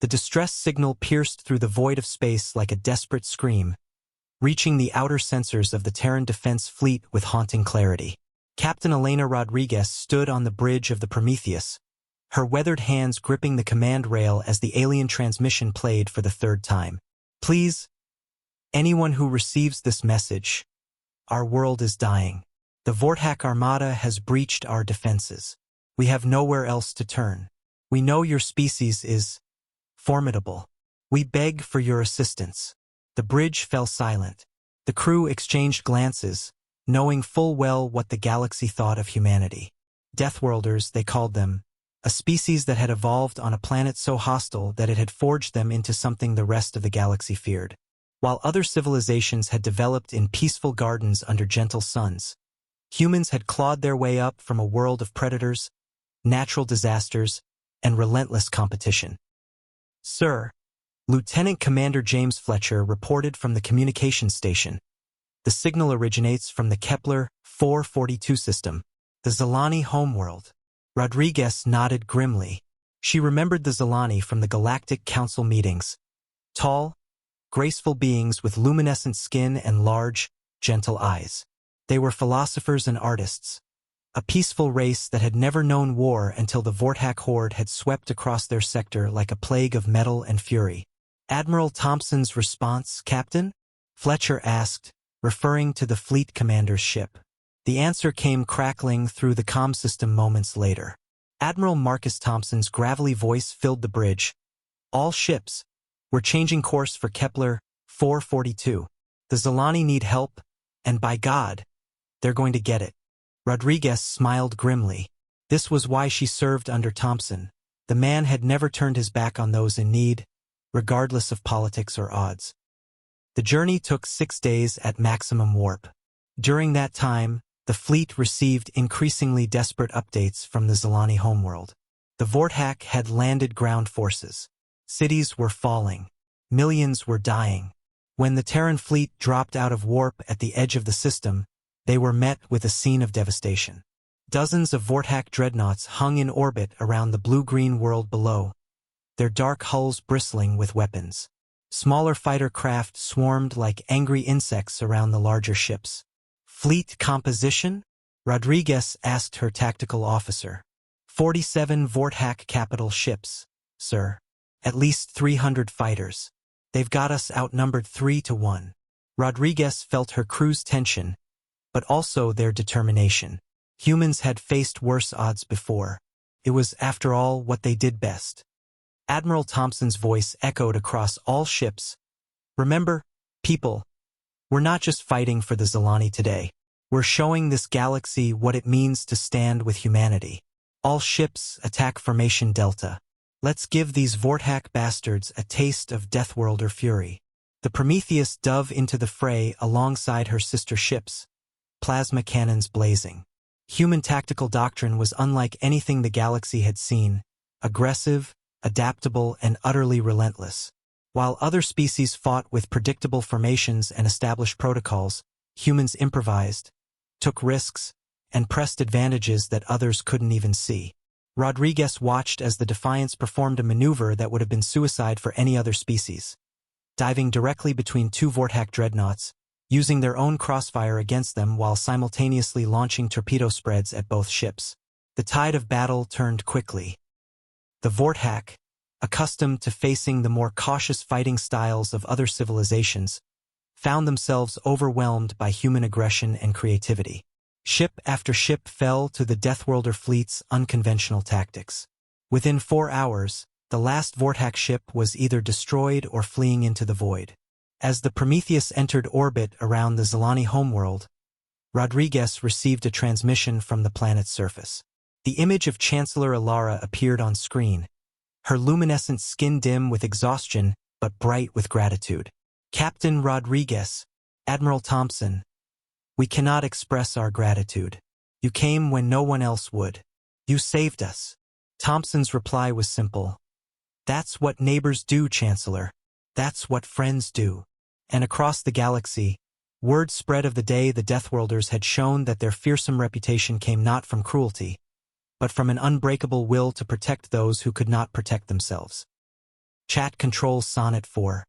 The distress signal pierced through the void of space like a desperate scream, reaching the outer sensors of the Terran Defense Fleet with haunting clarity. Captain Elena Rodriguez stood on the bridge of the Prometheus, her weathered hands gripping the command rail as the alien transmission played for the third time. Please, anyone who receives this message, our world is dying. The Vortak Armada has breached our defenses. We have nowhere else to turn. We know your species is formidable. We beg for your assistance. The bridge fell silent. The crew exchanged glances, knowing full well what the galaxy thought of humanity. Deathworlders, they called them, a species that had evolved on a planet so hostile that it had forged them into something the rest of the galaxy feared. While other civilizations had developed in peaceful gardens under gentle suns, humans had clawed their way up from a world of predators, natural disasters, and relentless competition. Sir, Lieutenant Commander James Fletcher reported from the communications station. The signal originates from the Kepler 442 system, the Zilani homeworld. Rodriguez nodded grimly. She remembered the Zilani from the Galactic Council meetings. Tall, graceful beings with luminescent skin and large, gentle eyes. They were philosophers and artists, a peaceful race that had never known war until the Vortak horde had swept across their sector like a plague of metal and fury. Admiral Thompson's response, Captain? Fletcher asked, referring to the fleet commander's ship. The answer came crackling through the comm system moments later. Admiral Marcus Thompson's gravelly voice filled the bridge. All ships, we're changing course for Kepler 442. The Zilani need help, and by God, they're going to get it. Rodriguez smiled grimly. This was why she served under Thompson. The man had never turned his back on those in need, regardless of politics or odds. The journey took 6 days at maximum warp. During that time, the fleet received increasingly desperate updates from the Zilani homeworld. The Vortak had landed ground forces. Cities were falling. Millions were dying. When the Terran fleet dropped out of warp at the edge of the system, they were met with a scene of devastation. Dozens of Vortak dreadnoughts hung in orbit around the blue-green world below, their dark hulls bristling with weapons. Smaller fighter craft swarmed like angry insects around the larger ships. Fleet composition? Rodriguez asked her tactical officer. 47 Vortak capital ships, sir. At least 300 fighters. They've got us outnumbered 3-1. Rodriguez felt her crew's tension, but also their determination. Humans had faced worse odds before. It was, after all, what they did best. Admiral Thompson's voice echoed across all ships. Remember, people, we're not just fighting for the Zilani today. We're showing this galaxy what it means to stand with humanity. All ships attack Formation Delta. Let's give these Vortak bastards a taste of Deathworlder fury. The Prometheus dove into the fray alongside her sister ships, plasma cannons blazing. Human tactical doctrine was unlike anything the galaxy had seen, aggressive, adaptable, and utterly relentless. While other species fought with predictable formations and established protocols, humans improvised, took risks, and pressed advantages that others couldn't even see. Rodriguez watched as the Defiance performed a maneuver that would have been suicide for any other species. Diving directly between two Vortak dreadnoughts, using their own crossfire against them while simultaneously launching torpedo spreads at both ships. The tide of battle turned quickly. The Vortak, accustomed to facing the more cautious fighting styles of other civilizations, found themselves overwhelmed by human aggression and creativity. Ship after ship fell to the Deathworlder fleet's unconventional tactics. Within 4 hours, the last Vortak ship was either destroyed or fleeing into the void. As the Prometheus entered orbit around the Zilani homeworld, Rodriguez received a transmission from the planet's surface. The image of Chancellor Alara appeared on screen, her luminescent skin dim with exhaustion but bright with gratitude. Captain Rodriguez, Admiral Thompson, we cannot express our gratitude. You came when no one else would. You saved us. Thompson's reply was simple. That's what neighbors do, Chancellor. That's what friends do. And across the galaxy, word spread of the day the Deathworlders had shown that their fearsome reputation came not from cruelty, but from an unbreakable will to protect those who could not protect themselves. Chat controls Sonnet 4.